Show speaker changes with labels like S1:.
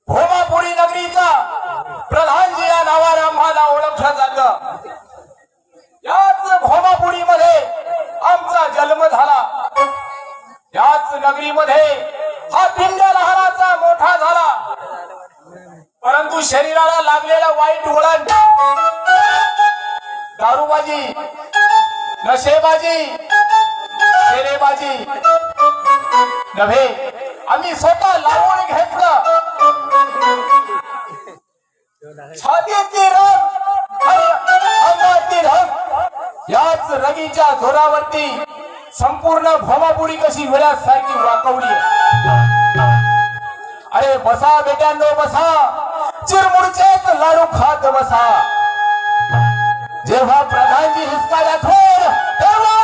S1: भोमापुरी नगरीचा प्रधानजी या नावाने आम्हाला ओळखलं जातं। याच भोमापुरी मध्ये आमचा जन्म झाला। याच नगरीमध्ये हा पिंड लहानाचा मोठा झाला। परंतु शरीराला लागलेला वाईट वळण, दारूबाजी, नशेबाजी, फेरेबाजी नव्हे, आम्ही स्वतः लावून घेतलं। छातीची रग आणि अंगाची रग याच रगीच्या जोरावरती संपूर्ण भोमापुरी कशी विळ्यासारखी वाकवली। अरे बसा बेट्यांनो बसा, चिरमुडचेच लाडू खात बसा। जेव्हा प्रधानजी हिसका दाखवून तेव्हा